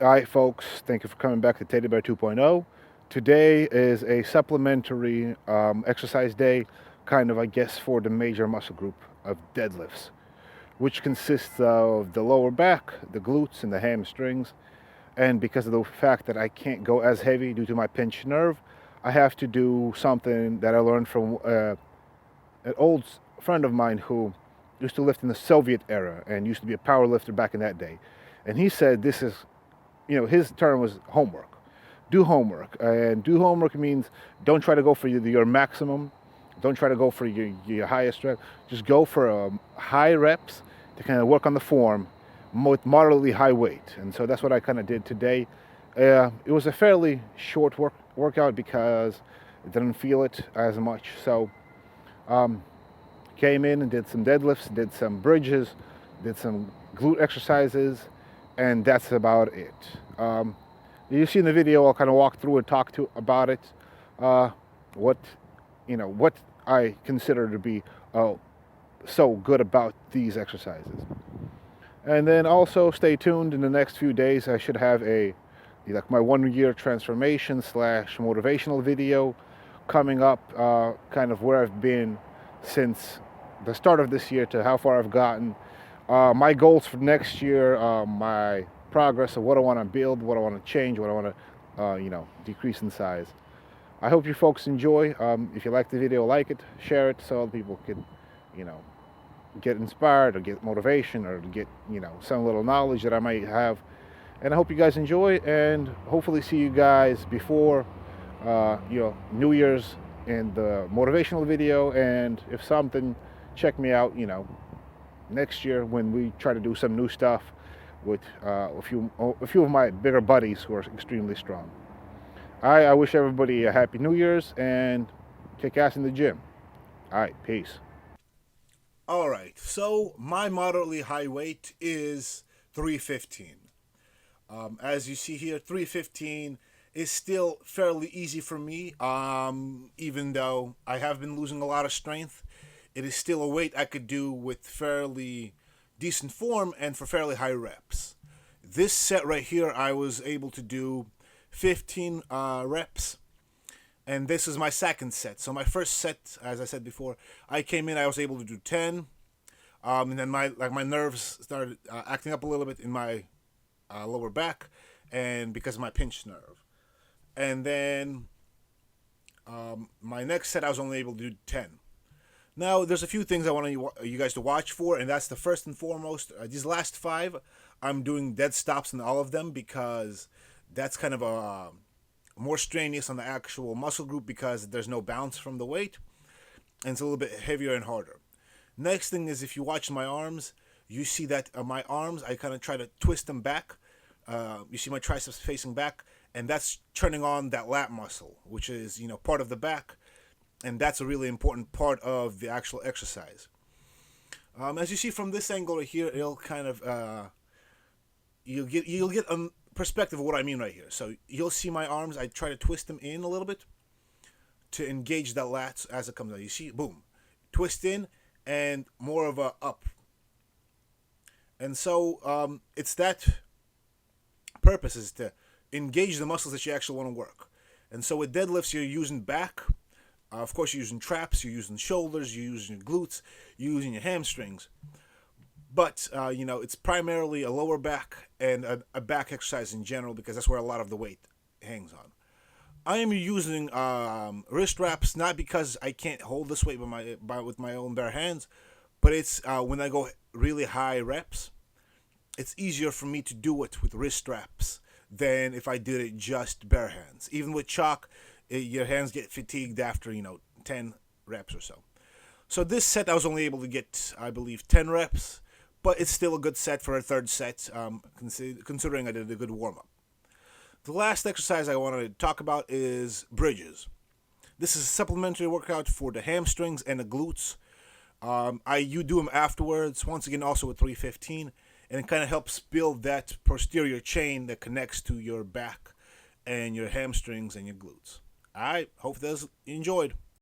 All right, folks, thank you for coming back to Teddy Bear 2.0. Today is a supplementary exercise day, kind of, I guess, for the major muscle group of deadlifts, which consists of the lower back, the glutes, and the hamstrings. And because of the fact that I can't go as heavy due to my pinched nerve, I have to do something that I learned from an old friend of mine who used to lift in the Soviet era and used to be a power lifter back in that day. And he said this is, his term was homework. Do homework. And do homework means don't try to go for your maximum. Don't try to go for your highest rep. Just go for high reps to kind of work on the form with moderately high weight. And so that's what I kind of did today. It was a fairly short workout because I didn't feel it as much. So came in and did some deadlifts, did some bridges, did some glute exercises, and that's about it. You see in the video, I'll kind of walk through and talk about it, what I consider to be so good about these exercises. And then also stay tuned. In the next few days, I should have my 1 year transformation / motivational video coming up, kind of where I've been since the start of this year to how far I've gotten. My goals for next year, my progress of what I want to build, what I want to change, what I want to, decrease in size. I hope you folks enjoy. If you like the video, like it, share it so other people can, get inspired or get motivation or get, some little knowledge that I might have. And I hope you guys enjoy and hopefully see you guys before, New Year's in the motivational video. And if something, check me out, next year when we try to do some new stuff with a few of my bigger buddies who are extremely strong. I wish everybody a happy New Year's and kick ass in the gym. All right, peace. All right, so my moderately high weight is 315. As you see here, 315 is still fairly easy for me, even though I have been losing a lot of strength. It is still a weight I could do with fairly decent form and for fairly high reps. This set right here, I was able to do 15 reps, and this is my second set. So my first set, as I said before, I came in, I was able to do 10, and then my nerves started acting up a little bit in my lower back, and because of my pinched nerve. And then my next set, I was only able to do 10. Now, there's a few things I want you guys to watch for, and that's the first and foremost. These last 5, I'm doing dead stops in all of them because that's kind of more strenuous on the actual muscle group because there's no bounce from the weight, and it's a little bit heavier and harder. Next thing is, if you watch my arms, you see that my arms, I kind of try to twist them back. You see my triceps facing back, and that's turning on that lat muscle, which is, part of the back. And that's a really important part of the actual exercise. As you see from this angle right here, it'll kind of you'll get a perspective of what I mean right here. So you'll see my arms. I try to twist them in a little bit to engage that lats as it comes out. You see, boom, twist in and more of a up. And so it's that purpose is to engage the muscles that you actually want to work. And so with deadlifts, you're using back. Of course, you're using traps, you're using shoulders, you're using your glutes, you're using your hamstrings. But, it's primarily a lower back and a back exercise in general because that's where a lot of the weight hangs on. I am using wrist wraps, not because I can't hold this weight with my own bare hands, but it's when I go really high reps, it's easier for me to do it with wrist wraps than if I did it just bare hands. Even with chalk, your hands get fatigued after 10 reps or so. So this set I was only able to get, I believe, 10 reps, but it's still a good set for a third set, considering I did a good warm-up. The last exercise I wanted to talk about is bridges. This is a supplementary workout for the hamstrings and the glutes. You do them afterwards, once again also with 315, and it kind of helps build that posterior chain that connects to your back and your hamstrings and your glutes. I hope you enjoyed.